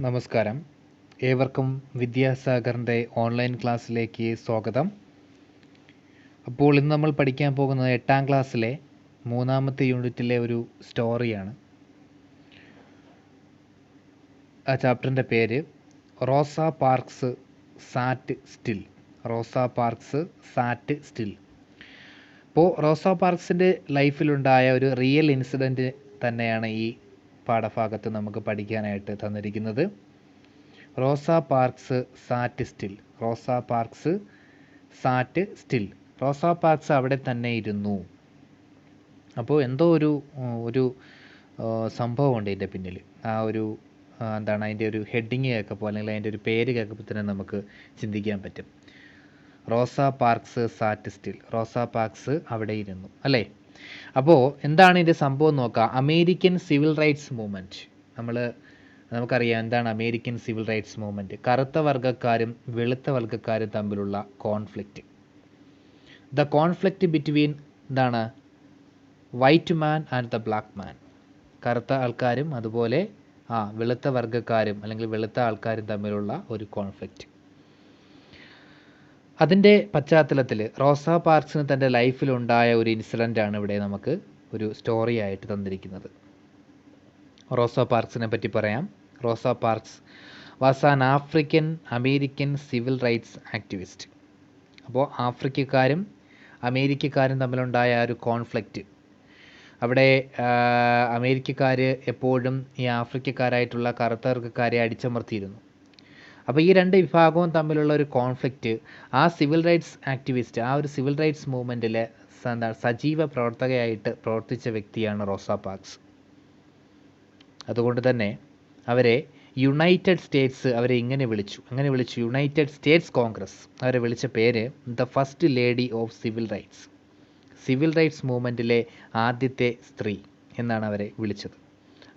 നമസ്കാരം. ഏവർക്കും വിദ്യാസാഗറിൻ്റെ ഓൺലൈൻ ക്ലാസ്സിലേക്ക് സ്വാഗതം. അപ്പോൾ ഇന്ന് നമ്മൾ പഠിക്കാൻ പോകുന്നത് 8ാം ക്ലാസ്സിലെ 3ാമത്തെ യൂണിറ്റിലെ ഒരു സ്റ്റോറിയാണ്. ആ ചാപ്റ്ററിൻ്റെ പേര് റോസാ പാർക്സ് സാറ്റ് സ്റ്റിൽ. റോസാ പാർക്സ് സാറ്റ് സ്റ്റിൽ. അപ്പോൾ റോസാ പാർക്സിൻ്റെ ലൈഫിലുണ്ടായ ഒരു റിയൽ ഇൻസിഡൻറ്റ് തന്നെയാണ് ഈ പാഠഭാഗത്ത് നമുക്ക് പഠിക്കാനായിട്ട് തന്നിരിക്കുന്നത്. റോസാ പാർക്സ് സാറ്റ് സ്റ്റിൽ. റോസാ പാർക്സ് സാറ്റ് സ്റ്റിൽ. റോസാ പാർക്സ് അവിടെ തന്നെ ഇരുന്നു. അപ്പോൾ എന്തോ ഒരു സംഭവമുണ്ട് ഇതിൻ്റെ പിന്നിൽ. ആ ഒരു എന്താണ് അതിൻ്റെ ഒരു ഹെഡിങ് കേൾക്കുമ്പോൾ അല്ലെങ്കിൽ അതിൻ്റെ ഒരു പേര് കേൾക്കുമ്പോൾ തന്നെ നമുക്ക് ചിന്തിക്കാൻ പറ്റും. റോസാ പാർക്സ് സാറ്റ് സ്റ്റിൽ. റോസാ പാർക്സ് അവിടെ ഇരുന്നു, അല്ലേ? അപ്പോൾ എന്താണ് ഇതിൻ്റെ സംഭവം നോക്കാം. American civil rights movement. നമുക്കറിയാം എന്താണ് അമേരിക്കൻ സിവിൽ റൈറ്റ്സ് മൂവ്മെൻറ്റ്. കറുത്ത വർഗ്ഗക്കാരും വെളുത്ത വർഗ്ഗക്കാരും തമ്മിലുള്ള കോൺഫ്ലിക്റ്റ്. ദ കോൺഫ്ലിക്റ്റ് ബിറ്റ്വീൻ എന്താണ് white man and the black man. കറുത്ത ആൾക്കാരും അതുപോലെ വെളുത്ത വർഗ്ഗക്കാരും അല്ലെങ്കിൽ വെളുത്ത ആൾക്കാരും തമ്മിലുള്ള ഒരു കോൺഫ്ലിക്റ്റ്. അതിൻ്റെ പശ്ചാത്തലത്തിൽ റോസാ പാർക്സിന് തൻ്റെ ലൈഫിലുണ്ടായ ഒരു ഇൻസിഡൻ്റാണ് ഇവിടെ നമുക്ക് ഒരു സ്റ്റോറി ആയിട്ട് തന്നിരിക്കുന്നത്. റോസാ പാർക്സിനെ പറ്റി പറയാം. റോസാ parks was an African American civil rights activist. അപ്പോൾ ആഫ്രിക്കക്കാരും അമേരിക്കക്കാരും തമ്മിലുണ്ടായ ഒരു കോൺഫ്ലിക്റ്റ്. അവിടെ അമേരിക്കക്കാർ എപ്പോഴും ഈ ആഫ്രിക്കക്കാരായിട്ടുള്ള കറുത്ത വർഗ്ഗക്കാരെ അടിച്ചമർത്തിയിരുന്നു. അപ്പോൾ ഈ രണ്ട് വിഭാഗവും തമ്മിലുള്ള ഒരു കോൺഫ്ലിക്റ്റ് ആ സിവിൽ റൈറ്റ്സ് ആക്ടിവിസ്റ്റ്, ആ ഒരു സിവിൽ റൈറ്റ്സ് മൂവ്മെൻറ്റിലെ സജീവ പ്രവർത്തകയായിട്ട് പ്രവർത്തിച്ച വ്യക്തിയാണ് റോസാ പാർക്സ്. അതുകൊണ്ട് തന്നെ അവരെ യുണൈറ്റഡ് സ്റ്റേറ്റ്സ് അവരെ ഇങ്ങനെ വിളിച്ചു യുണൈറ്റഡ് സ്റ്റേറ്റ്സ് കോൺഗ്രസ് അവരെ വിളിച്ച പേര് the first lady of civil rights. Civil rights മൂവ്മെൻറ്റിലെ ആദ്യത്തെ സ്ത്രീ എന്നാണ് അവരെ വിളിച്ചത്.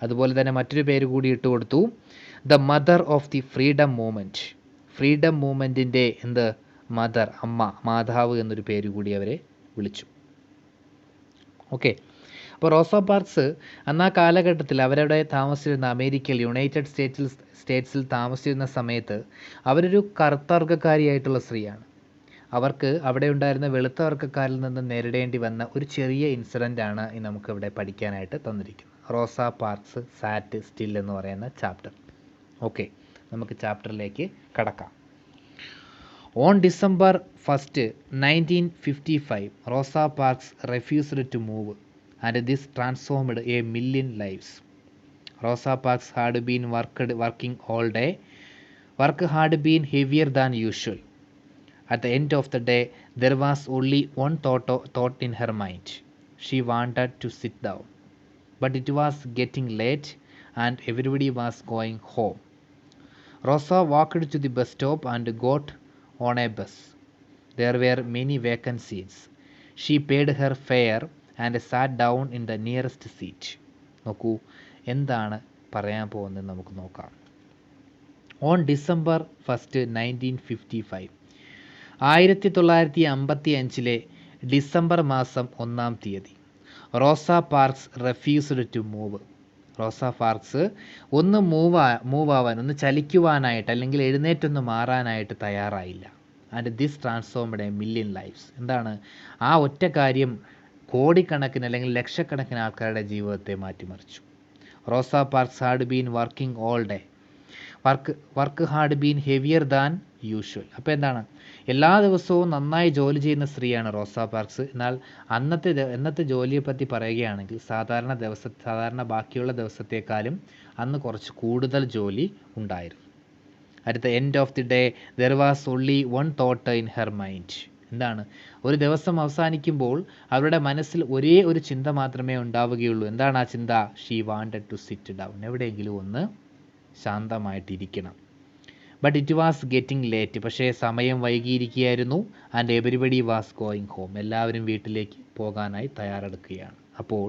അതുപോലെ തന്നെ മറ്റൊരു പേര് കൂടി ഇട്ടുകൊടുത്തു, the mother of the freedom movement. Freedom മൂവ്മെൻറ്റിൻ്റെ മദർ, അമ്മ, മാതാവ് എന്നൊരു പേര് കൂടി അവരെ വിളിച്ചു. ഓക്കെ. അപ്പോൾ റോസാ പാർക്സ് അന്ന് ആ കാലഘട്ടത്തിൽ അവരവിടെ താമസിച്ചിരുന്ന അമേരിക്കയിൽ യുണൈറ്റഡ് സ്റ്റേറ്റ്സിൽ താമസിച്ചിരുന്ന സമയത്ത് അവരൊരു കറുത്ത വർഗ്ഗക്കാരിയായിട്ടുള്ള സ്ത്രീയാണ്. അവർക്ക് അവിടെ ഉണ്ടായിരുന്ന വെളുത്ത വർഗ്ഗക്കാരിൽ നിന്ന് നേരിടേണ്ടി വന്ന ഒരു ചെറിയ ഇൻസിഡൻ്റാണ് നമുക്കിവിടെ പഠിക്കാനായിട്ട് തന്നിരിക്കുന്നത്. റോസാ പാർക്സ് സാറ്റ് സ്റ്റിൽ എന്ന് പറയുന്ന ചാപ്റ്റർ. ഓക്കെ, നമുക്ക് ചാപ്റ്ററിലേക്ക് കടക്കാം. ഓൺ ഡിസംബർ 1, 1955, റോസാ Parks refused to move and this transformed a million lives. Rosa Parks had been working all day. Work had been heavier than usual. At the end of the day, there was only one thought in her mind. She wanted to sit down. But it was getting late and everybody was going home. Rosa walked to the bus stop and got on a bus. There were many vacant seats. She paid her fare and sat down in the nearest seat. നോക്കൂ, എന്താണ് പറയാൻ പോകുന്നത് നമുക്ക് നോക്കാം. On December 1, 1955, 1955 December മാസം 1-ാം തീയതി Rosa Parks refused to move. Rosa Parks ഒന്ന് മൂവാവാൻ, ഒന്ന് ചലിക്കുവാനായിട്ട് അല്ലെങ്കിൽ എഴുന്നേറ്റൊന്ന് മാറാനായിട്ട് തയ്യാറായില്ല. And this transformed a million lifes. എന്താണ് ആ ഒറ്റ കാര്യം കോടിക്കണക്കിന് അല്ലെങ്കിൽ ലക്ഷക്കണക്കിന് ആൾക്കാരുടെ ജീവിതത്തെ മാറ്റിമറിച്ചു. റോസാ parks had been working all day. Work had been heavier than usual. അപ്പോൾ എന്താണ്, എല്ലാ ദിവസവും നന്നായി ജോലി ചെയ്യുന്ന സ്ത്രീയാണ് റോസാ പാർക്സ്. എന്നാൽ എന്നത്തെ ജോലിയെപ്പറ്റി പറയുകയാണെങ്കിൽ സാധാരണ ബാക്കിയുള്ള ദിവസത്തേക്കാളും അന്ന് കുറച്ച് കൂടുതൽ ജോലി ഉണ്ടായിരുന്നു. At the end of the day there was only one thought in her mind. എന്താണ്, ഒരു ദിവസം അവസാനിക്കുമ്പോൾ അവരുടെ മനസ്സിൽ ഒരേ ഒരു ചിന്ത മാത്രമേ ഉണ്ടാവുകയുള്ളൂ. എന്താണ് ആ ചിന്ത? She wanted to sit down. എവിടെയെങ്കിലും ഒന്ന് ശാന്തമായിട്ടിരിക്കണം. But it was getting late. പക്ഷേ സമയം വൈകിയിരിക്കുകയായിരുന്നു. And everybody was going home. എല്ലാവരും വീട്ടിലേക്ക് പോകാനായി തയ്യാറെടുക്കുകയാണ്. അപ്പോൾ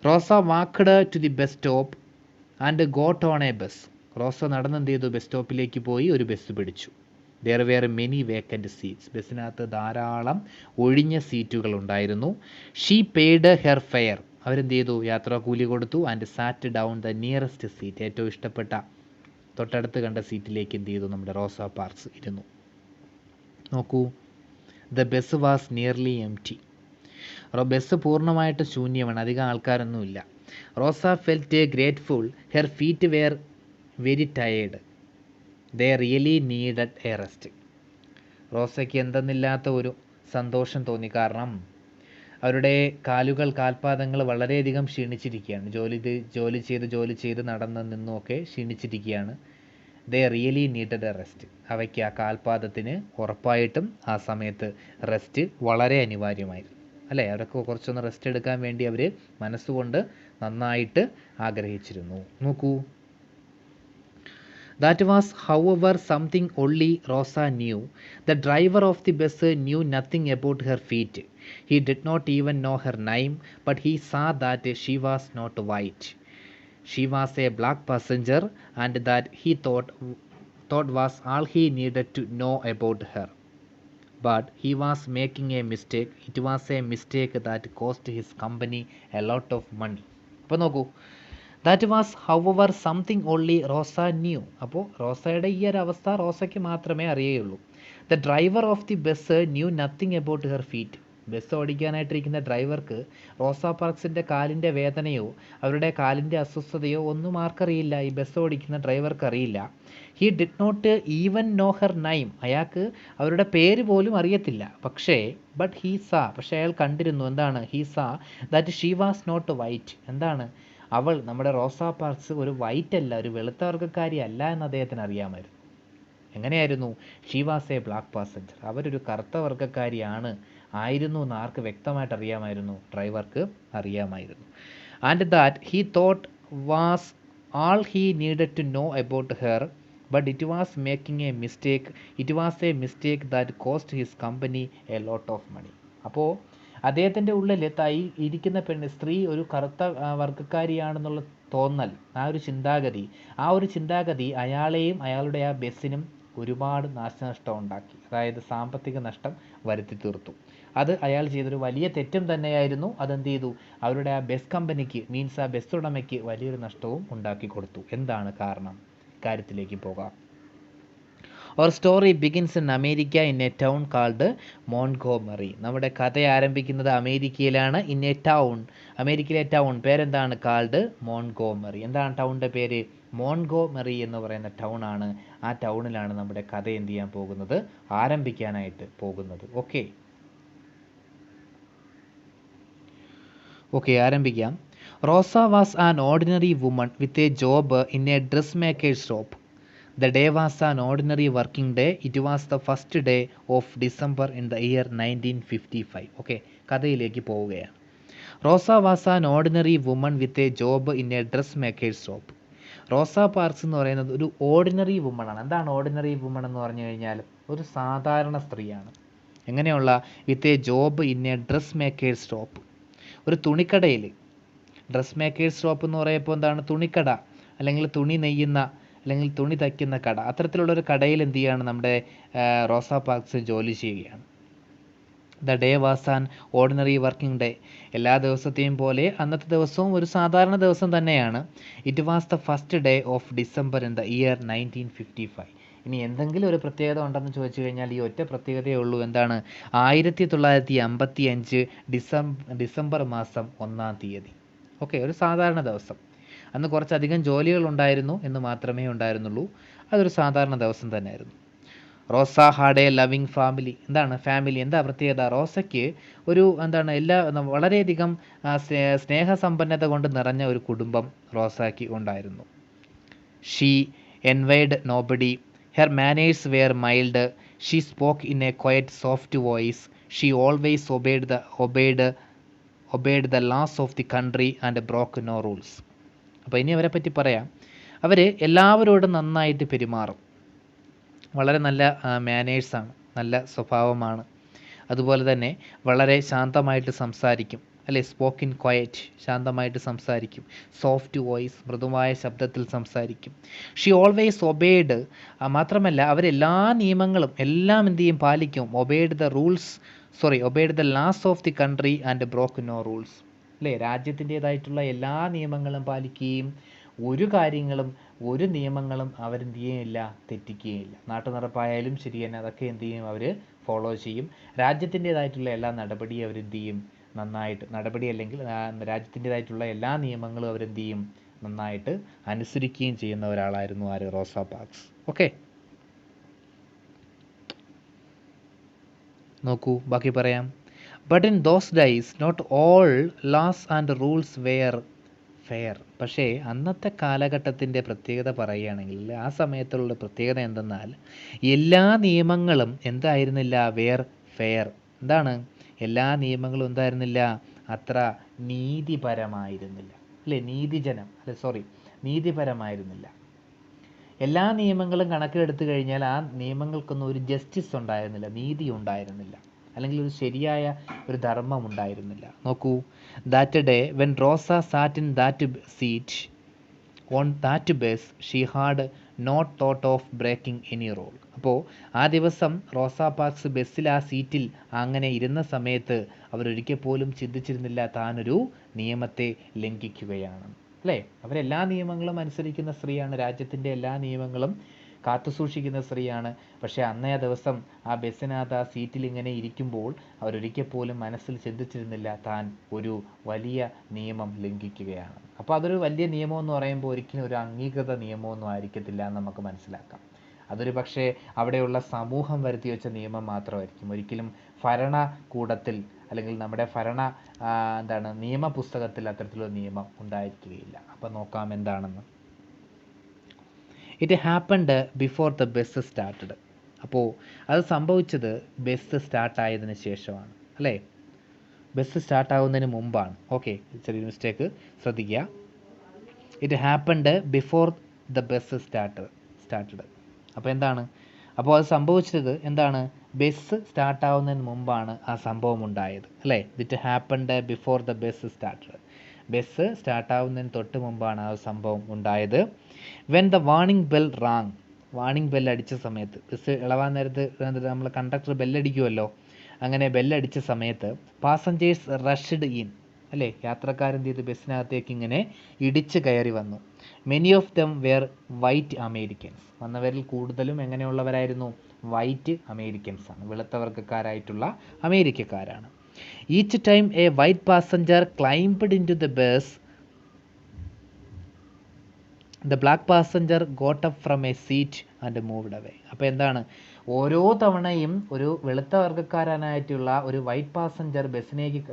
Rosa walked to the bus stop and got on a bus. Rosa നടന്നെന്ത് ചെയ്തു? ബസ് സ്റ്റോപ്പിലേക്ക് പോയി ഒരു ബസ് പിടിച്ചു. There were many vacant seats. ബസ്സിനകത്ത് ധാരാളം ഒഴിഞ്ഞ സീറ്റുകൾ ഉണ്ടായിരുന്നു. She paid her fare. അവരെന്ത് ചെയ്തു? യാത്രാ കൂലി കൊടുത്തു. And sat down the nearest seat. ഏറ്റവും ഇഷ്ടപ്പെട്ട തൊട്ടടുത്ത് കണ്ട സീറ്റിലേക്ക് എന്ത് ചെയ്തു, നമ്മുടെ റോസ പാർക്സ് ഇരുന്നു. നോക്കൂ, the bus was nearly empty. Bus പൂർണ്ണമായിട്ട് ശൂന്യമാണ്, അധികം ആൾക്കാരൊന്നുമില്ല. Rosa felt grateful, her feet were very tired, they really needed a rest. റോസയ്ക്ക് എന്തെന്നില്ലാത്ത ഒരു സന്തോഷം തോന്നി, കാരണം അവരുടെ കാൽപാദങ്ങൾ വളരെയധികം ക്ഷീണിച്ചിരിക്കുകയാണ്. ജോലി ചെയ്ത് നടന്ന് നിന്നുമൊക്കെ ക്ഷീണിച്ചിരിക്കുകയാണ്. They really needed a rest. അവയ്ക്ക് ആ കാൽപാദത്തിന് ഉറപ്പായിട്ടും ആ സമയത്ത് റെസ്റ്റ് വളരെ അനിവാര്യമായിരുന്നു, അല്ലേ? അവരൊക്കെ കുറച്ചൊന്ന് റെസ്റ്റ് എടുക്കാൻ വേണ്ടി അവർ മനസ്സുകൊണ്ട് നന്നായിട്ട് ആഗ്രഹിച്ചിരുന്നു. നോക്കൂ, that was however something only Rosa knew. The driver of the bus knew nothing about her feet. He did not even know her name, but he saw that she was not white. She was a black passenger, and that he thought was all he needed to know about her. But he was making a mistake. It was a mistake that cost his company a lot of money. അപ്പോൾ നോക്കൂ, that was however something only Rosa knew. അപ്പോൾ റോസയുടെ ഈ ഒരു അവസ്ഥ റോസയ്ക്ക് മാത്രമേ അറിയുകയുള്ളൂ. The driver of the bus knew nothing about her feet. ബസ് ഓടിക്കാനായിട്ടിരിക്കുന്ന ഡ്രൈവർക്ക് റോസ പാർക്സിൻ്റെ കാലിൻ്റെ വേദനയോ അവരുടെ കാലിൻ്റെ അസ്വസ്ഥതയോ ഒന്നും ആർക്കറിയില്ല, ഈ ബസ് ഓടിക്കുന്ന ഡ്രൈവർക്ക് അറിയില്ല. He did not even know her name. അയാൾക്ക് അവരുടെ പേര് പോലും അറിയത്തില്ല. പക്ഷേ അയാൾ കണ്ടിരുന്നു. എന്താണ്? He saw that she was not white. എന്താണ്? അവൾ, നമ്മുടെ റോസ പാർക്സ് ഒരു വൈറ്റ് അല്ല, ഒരു വെളുത്ത വർഗ്ഗക്കാരി അല്ല എന്ന് അദ്ദേഹത്തിന് അറിയാമായിരുന്നു. എങ്ങനെയായിരുന്നു? She was A black passenger. അവരൊരു കറുത്ത വർഗ്ഗക്കാരിയാണ് ആയിരുന്നു എന്ന് ആർക്ക് വ്യക്തമായിട്ട് അറിയാമായിരുന്നു? ഡ്രൈവർക്ക് അറിയാമായിരുന്നു. And that he thought was all he needed to know about her, but it was making a mistake. It was a mistake that cost his company a lot of money. അപ്പോൾ അദ്ദേഹത്തിൻ്റെ ഉള്ളിൽ ഇരിക്കുന്ന സ്ത്രീ ഒരു കറുത്ത വർഗ്ഗക്കാരിയാണെന്നുള്ള തോന്നൽ, ആ ഒരു ചിന്താഗതി അയാളെയും അയാളുടെ ആ ബസ്സിനും ഒരുപാട് നാശനഷ്ടം ഉണ്ടാക്കി. അതായത് സാമ്പത്തിക നഷ്ടം വരുത്തി തീർത്തു. അത് അയാൾ ചെയ്തൊരു വലിയ തെറ്റും തന്നെയായിരുന്നു. അതെന്ത് ചെയ്തു? അവരുടെ ആ ബസ് കമ്പനിക്ക്, ആ ബസ് ഉടമയ്ക്ക് വലിയൊരു നഷ്ടവും ഉണ്ടാക്കി കൊടുത്തു. എന്താണ് കാരണം? കാര്യത്തിലേക്ക് പോകാം. Our story begins in America in a town called Montgomery. നമ്മുടെ കഥ ആരംഭിക്കുന്നത് അമേരിക്കയിലാണ്. ഇൻ എ ടൗൺ, അമേരിക്കയിലെ ടൗൺ പേരെന്താണ്? Called Montgomery. എന്താണ് ടൗണിൻ്റെ പേര്? മോൺഗോമറി എന്ന് പറയുന്ന ടൗൺ ആണ്. ആ ടൗണിലാണ് നമ്മുടെ കഥ എന്ത് ചെയ്യാൻ പോകുന്നത്? ആരംഭിക്കാനായിട്ട് പോകുന്നത്. ഓക്കെ, ആരംഭിക്കാം. Rosa was an ordinary woman with a job in a dress maker's shop. The day was an ordinary working day. It was the first day of December in the year 1955. Okay, കഥയിലേക്ക് പോവുകയാണ്. Rosa was an ordinary woman with a job in a dress maker's shop. Rosa Parks എന്ന് പറയുന്നത് ഒരു ordinary വുമണാണ്. എന്താണ് ordinary woman എന്ന് പറഞ്ഞു കഴിഞ്ഞാൽ? ഒരു സാധാരണ സ്ത്രീയാണ്. എങ്ങനെയുള്ള? വിത്ത് a job in a dress maker's shop. ഒരു തുണിക്കടയിൽ, ഡ്രസ് മേക്കേഴ്സ് ഷോപ്പ് എന്ന് പറയുമ്പോൾ എന്താണ്? തുണിക്കട, അല്ലെങ്കിൽ തുണി നെയ്യുന്ന, അല്ലെങ്കിൽ തുണി തയ്ക്കുന്ന കട. അത്തരത്തിലുള്ളൊരു കടയിൽ എന്ത് ചെയ്യുകയാണ്? നമ്മുടെ റോസ പാർക്സ് ജോലി ചെയ്യുകയാണ്. The day was an ordinary working day. എല്ലാ ദിവസത്തെയും പോലെ അന്നത്തെ ദിവസവും ഒരു സാധാരണ ദിവസം തന്നെയാണ്. It was the first day of December in the year 1955. ഇനി എന്തെങ്കിലും ഒരു പ്രത്യേകത ഉണ്ടെന്ന് ചോദിച്ചു കഴിഞ്ഞാൽ ഈ ഒറ്റ പ്രത്യേകതയേ ഉള്ളൂ. എന്താണ്? 1955 ഡിസംബർ മാസം 1-ാം തീയതി. ഓക്കെ, ഒരു സാധാരണ ദിവസം. അന്ന് കുറച്ചധികം ജോലികളുണ്ടായിരുന്നു എന്ന് മാത്രമേ ഉണ്ടായിരുന്നുള്ളൂ. അതൊരു സാധാരണ ദിവസം തന്നെയായിരുന്നു. റോസ ഹാഡ് എ ലവിങ് ഫാമിലി. എന്താണ് ഫാമിലി? എന്താ പ്രത്യേകത? റോസയ്ക്ക് ഒരു വളരെയധികം സ്നേഹസമ്പന്നത കൊണ്ട് നിറഞ്ഞ ഒരു കുടുംബം റോസയ്ക്ക് ഉണ്ടായിരുന്നു. She envied nobody. Her manners were mild. She spoke in a quiet soft voice. She always obeyed the laws of the country and broke no rules. അപ്പോൾ ഇനി അവരെ പറ്റി പറയാം. അവർ എല്ലാവരോടും നന്നായിട്ട് പെരുമാറും. വളരെ നല്ല മാനേഴ്സാണ്, നല്ല സ്വഭാവമാണ്. അതുപോലെ തന്നെ വളരെ ശാന്തമായിട്ട് സംസാരിക്കും, അല്ലേ? സ്പോക്കിൻ ക്വയറ്റ്, ശാന്തമായിട്ട് സംസാരിക്കും. സോഫ്റ്റ് വോയിസ്, മൃദുവായ ശബ്ദത്തിൽ സംസാരിക്കും. She always obeyed. മാത്രമല്ല അവരെല്ലാ നിയമങ്ങളും എല്ലാം എന്ത് ചെയ്യും? പാലിക്കും. Obeyed the laws of the country and broke no rules. അല്ലേ? രാജ്യത്തിൻ്റേതായിട്ടുള്ള എല്ലാ നിയമങ്ങളും പാലിക്കുകയും ഒരു കാര്യങ്ങളും ഒരു നിയമങ്ങളും അവരെന്ത് ചെയ്യുകയില്ല, തെറ്റിക്കുകയില്ല. നാട്ടുനടപ്പായാലും ശരി തന്നെ അതൊക്കെ എന്ത് ചെയ്യും, അവർ ഫോളോ ചെയ്യും. രാജ്യത്തിൻ്റേതായിട്ടുള്ള എല്ലാ നടപടിയും അവരെന്ത് ചെയ്യും, നന്നായിട്ട് നടപടി അല്ലെങ്കിൽ രാജ്യത്തിൻ്റേതായിട്ടുള്ള എല്ലാ നിയമങ്ങളും അവരെന്ത് ചെയ്യും, നന്നായിട്ട് അനുസരിക്കുകയും ചെയ്യുന്ന ഒരാളായിരുന്നു ആര്, റോസാ പാർക്സ്. ഓക്കെ, നോക്കൂ ബാക്കി പറയാം. But in those days not all laws and rules were fair. പക്ഷേ അന്നത്തെ കാലഘട്ടത്തിൻ്റെ പ്രത്യേകത പറയുകയാണെങ്കിൽ ആ സമയത്തുള്ള പ്രത്യേകത എന്തെന്നാൽ എല്ലാ നിയമങ്ങളും എന്തായിരുന്നില്ല, വെയർ ഫെയർ. എന്താണ്, എല്ലാ നിയമങ്ങളും എന്തായിരുന്നില്ല, അത്ര നീതിപരമായിരുന്നില്ല, അല്ലേ, നീതിപരമായിരുന്നില്ല. എല്ലാ നിയമങ്ങളും കണക്കിലെടുത്തു കഴിഞ്ഞാൽ ആ നിയമങ്ങൾക്കൊന്നും ഒരു ജസ്റ്റിസ് ഉണ്ടായിരുന്നില്ല, നീതി ഉണ്ടായിരുന്നില്ല, അല്ലെങ്കിൽ ഒരു ശരിയായ ഒരു ധർമ്മം ഉണ്ടായിരുന്നില്ല. നോക്കൂ, that day when Rosa sat in that seat on that bus she had not thought of breaking any rule. അപ്പോൾ ആ ദിവസം റോസാ പാർക്സ് ബസ്സിൽ ആ സീറ്റിൽ അങ്ങനെ ഇരുന്ന സമയത്ത് അവരൊരിക്കൽ പോലും ചിന്തിച്ചിരുന്നില്ല താനൊരു നിയമത്തെ ലംഘിക്കുകയാണ്, അല്ലേ. അവരെല്ലാ നിയമങ്ങളും അനുസരിക്കുന്ന സ്ത്രീയാണ്, രാജ്യത്തിൻ്റെ എല്ലാ നിയമങ്ങളും കാത്തു സൂക്ഷിക്കുന്ന സ്ത്രീയാണ്. പക്ഷേ അന്നേ ദിവസം ആ ബസ്സിനകത്ത് ആ സീറ്റിൽ ഇങ്ങനെ ഇരിക്കുമ്പോൾ അവരൊരിക്കൽ പോലും മനസ്സിൽ ചിന്തിച്ചിരുന്നില്ല താൻ ഒരു വലിയ നിയമം ലംഘിക്കുകയാണ്. അപ്പോൾ അതൊരു വലിയ നിയമം എന്ന് പറയുമ്പോൾ ഒരിക്കലും ഒരു അംഗീകൃത നിയമമൊന്നും ആയിരിക്കത്തില്ല എന്ന് നമുക്ക് മനസ്സിലാക്കാം. അതൊരു പക്ഷേ അവിടെയുള്ള സമൂഹം വരുത്തി വെച്ച നിയമം മാത്രമായിരിക്കും. ഒരിക്കലും ഭരണകൂടത്തിൽ അല്ലെങ്കിൽ നമ്മുടെ നിയമ പുസ്തകത്തിൽ അത്തരത്തിലുള്ള നിയമം ഉണ്ടായിരിക്കുകയില്ല. അപ്പം നോക്കാം എന്താണെന്ന്. It happened before the bus started. അപ്പോൾ അത് സംഭവിച്ചത് ബസ് സ്റ്റാർട്ടായതിനു ശേഷമാണ്, അല്ലേ, ബസ് സ്റ്റാർട്ടാകുന്നതിന് മുമ്പാണ്. ഓക്കെ, ചെറിയൊരു മിസ്റ്റേക്ക് ശ്രദ്ധിക്കുക. It happened before the bus started. അപ്പോൾ എന്താണ്, അപ്പോൾ അത് സംഭവിച്ചത് എന്താണ്, ബസ് സ്റ്റാർട്ടാവുന്നതിന് മുമ്പാണ് ആ സംഭവം ഉണ്ടായത്, അല്ലേ. It happened before the bus started. Bus സ്റ്റാർട്ടാവുന്നതിന് തൊട്ട് മുമ്പാണ് ആ സംഭവം ഉണ്ടായത്. When the warning bell rang. Warning bell അടിച്ച സമയത്ത്, ബസ് ഇളവാൻ നേരത്ത് നമ്മൾ കണ്ടക്ടർ ബെല്ലടിക്കുമല്ലോ, അങ്ങനെ ബെല്ലടിച്ച സമയത്ത് പാസഞ്ചേഴ്സ് റഷ്ഡ് ഇൻ, അല്ലേ, യാത്രക്കാരെന്ത് ചെയ്ത് ബസ്സിനകത്തേക്ക് ഇങ്ങനെ ഇടിച്ച് കയറി വന്നു. Many of them were white Americans. വന്നവരിൽ കൂടുതലും എങ്ങനെയുള്ളവരായിരുന്നു, വൈറ്റ് അമേരിക്കൻസ് ആണ്, വെളുത്ത വർഗ്ഗക്കാരായിട്ടുള്ള അമേരിക്കക്കാരാണ്. Each time a white passenger climbed into the bus the black passenger got up from a seat and moved away. അപ്പോൾ എന്താണ്, ഓരോ തവണയും ഒരു വെളുത്ത വർഗ്ഗക്കാരനായിട്ടുള്ള ഒരു വൈറ്റ് പാസഞ്ചർ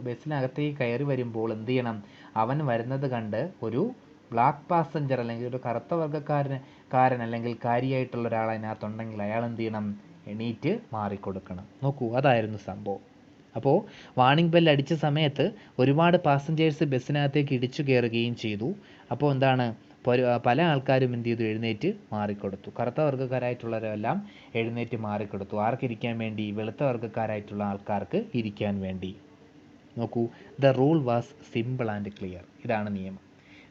ബസ്സിനകത്തേക്ക് കയറി വരുമ്പോൾ എന്ത് ചെയ്യണം, അവൻ വരുന്നത് കണ്ട് ഒരു ബ്ലാക്ക് പാസഞ്ചർ അല്ലെങ്കിൽ ഒരു കറുത്ത വർഗ്ഗക്കാരൻ അല്ലെങ്കിൽ കാരിയായിട്ടുള്ള ഒരാൾ അതിനകത്തുണ്ടെങ്കിൽ അയാൾ എന്ത് ചെയ്യണം, എണീറ്റ് മാറിക്കൊടുക്കണം. നോക്കൂ, അതായിരുന്നു സംഭവം. അപ്പോൾ വാർണിംഗ് ബെൽ അടിച്ച സമയത്ത് ഒരുപാട് പാസഞ്ചേഴ്സ് ബസ്സിനകത്തേക്ക് ഇടിച്ചു കയറുകയും ചെയ്തു. അപ്പോൾ എന്താണ്, പല ആൾക്കാരും എന്ത് ചെയ്തു, എഴുന്നേറ്റ് മാറിക്കൊടുത്തു. കറുത്ത വർഗ്ഗക്കാരായിട്ടുള്ളവരെല്ലാം എഴുന്നേറ്റ് മാറിക്കൊടുത്തു. ആർക്കിരിക്കാൻ വേണ്ടി, വെളുത്ത വർഗ്ഗക്കാരായിട്ടുള്ള ആൾക്കാർക്ക് ഇരിക്കാൻ വേണ്ടി. നോക്കൂ, the rule was simple and clear. ഇതാണ് നിയമം.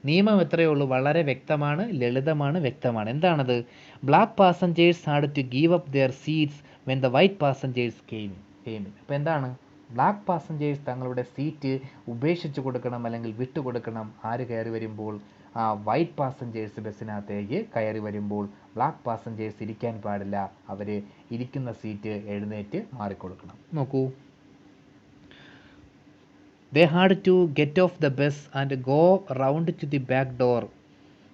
നിയമം എത്രയേ ഉള്ളൂ, വളരെ വ്യക്തമാണ്, ലളിതമാണ്, വ്യക്തമാണ്. എന്താണത്, black passengers had to give up their seats when the white passengers came in. അപ്പോൾ എന്താണ്, ബ്ലാക്ക് പാസഞ്ചേഴ്സ് തങ്ങളുടെ സീറ്റ് ഉപേക്ഷിച്ച് കൊടുക്കണം അല്ലെങ്കിൽ വിട്ടുകൊടുക്കണം. ആര് കയറി വരുമ്പോൾ, ആ വൈറ്റ് പാസഞ്ചേഴ്സ് ബസ്സിനകത്തേക്ക് കയറി വരുമ്പോൾ ബ്ലാക്ക് പാസഞ്ചേഴ്സ് ഇരിക്കാൻ പാടില്ല, അവർ ഇരിക്കുന്ന സീറ്റ് എഴുന്നേറ്റ് മാറിക്കൊടുക്കണം. നോക്കൂ, they had to get off the bus and go round to the back door.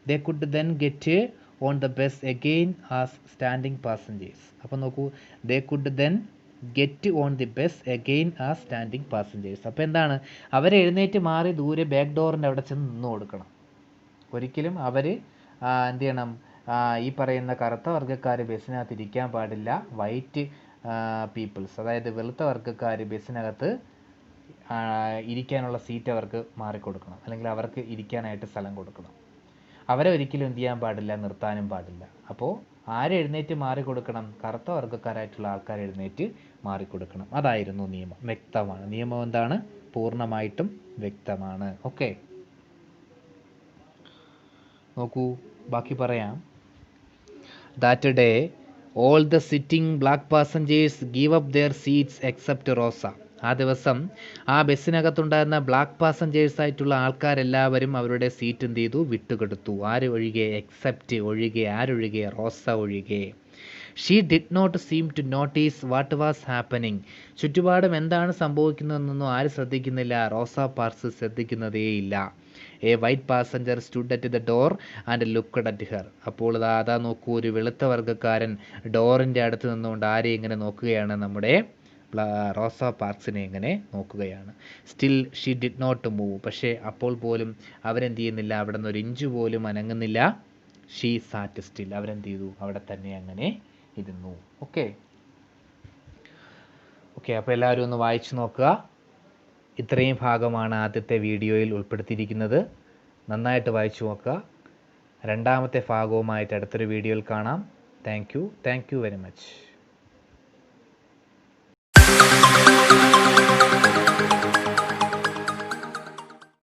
They could then get on the bus again as standing passengers. അപ്പോൾ നോക്കൂ, they could then get on the bus again as standing passengers. അപ്പോൾ എന്താണ്, അവർ എഴുന്നേറ്റ് മാറി ദൂരെ back ഡോറിൻ്റെ അവിടെ ചെന്ന് നിന്ന് കൊടുക്കണം. ഒരിക്കലും അവർ എന്ത് ചെയ്യണം, ഈ പറയുന്ന കറുത്ത വർഗ്ഗക്കാർ ബസ്സിനകത്ത് ഇരിക്കാൻ പാടില്ല. വൈറ്റ് പീപ്പിൾസ്, അതായത് വെളുത്ത വർഗ്ഗക്കാർ ബസ്സിനകത്ത് ഇരിക്കാനുള്ള സീറ്റ് അവർക്ക് മാറിക്കൊടുക്കണം, അല്ലെങ്കിൽ അവർക്ക് ഇരിക്കാനായിട്ട് സ്ഥലം കൊടുക്കണം. അവരെ ഒരിക്കലും എന്ത് ചെയ്യാൻ പാടില്ല, നിർത്താനും പാടില്ല. അപ്പോൾ എഴുന്നേറ്റ് മാറിക്കൊടുക്കണം, കറുത്ത വർഗ്ഗക്കാരായിട്ടുള്ള ആൾക്കാർ എഴുന്നേറ്റ് മാറിക്കൊടുക്കണം. അതായിരുന്നു നിയമം. വ്യക്തമാണ്, നിയമം എന്താണ്, പൂർണ്ണമായിട്ടും വ്യക്തമാണ്. ഓക്കെ, നോക്കൂ ബാക്കി പറയാം. That day all the sitting black passengers give up their seats except Rosa. ആ ദിവസം ആ ബസ്സിനകത്തുണ്ടായിരുന്ന ബ്ലാക്ക് പാസഞ്ചേഴ്സായിട്ടുള്ള ആൾക്കാരെല്ലാവരും അവരുടെ സീറ്റ് എന്ത് ചെയ്തു, വിട്ടുകൊടുത്തു. ആര് ഒഴികെ? എക്സെപ്റ്റ് ഒഴികെ. ആരൊഴികെ? റോസ ഒഴികെ. She did not seem to notice what was happening. ചുറ്റുപാടും എന്താണ് സംഭവിക്കുന്നതെന്നൊന്നും ആര് ശ്രദ്ധിക്കുന്നില്ല? റോസ പാർക്സ് ശ്രദ്ധിക്കുന്നതേയില്ല. A white passenger stood at the door and looked at her. അപ്പോൾ അതാ നോക്കൂ, ഒരു വെളുത്ത വർഗ്ഗക്കാരൻ ഡോറിൻ്റെ അടുത്ത് നിന്നുകൊണ്ട് ആരെ ഇങ്ങനെ നോക്കുകയാണ്? നമ്മുടെ റോസ പാർക്സിനെ ഇങ്ങനെ നോക്കുകയാണ്. Still she did not move. പക്ഷേ അപ്പോൾ പോലും അവരെന്ത് ചെയ്യുന്നില്ല? അവിടെ നിന്ന് ഒരു ഇഞ്ച് പോലും അനങ്ങുന്നില്ല. She sat still. അവരെന്ത് ചെയ്തു? അവിടെ തന്നെ അങ്ങനെ ഇരുന്നു. ഓക്കെ, അപ്പോൾ എല്ലാവരും ഒന്ന് വായിച്ചു നോക്കുക. ഇത്രയും ഭാഗമാണ് ആദ്യത്തെ വീഡിയോയിൽ ഉൾപ്പെടുത്തിയിരിക്കുന്നത്. നന്നായിട്ട് വായിച്ചു നോക്കുക. രണ്ടാമത്തെ ഭാഗവുമായിട്ട് അടുത്തൊരു വീഡിയോയിൽ കാണാം. Thank you very much.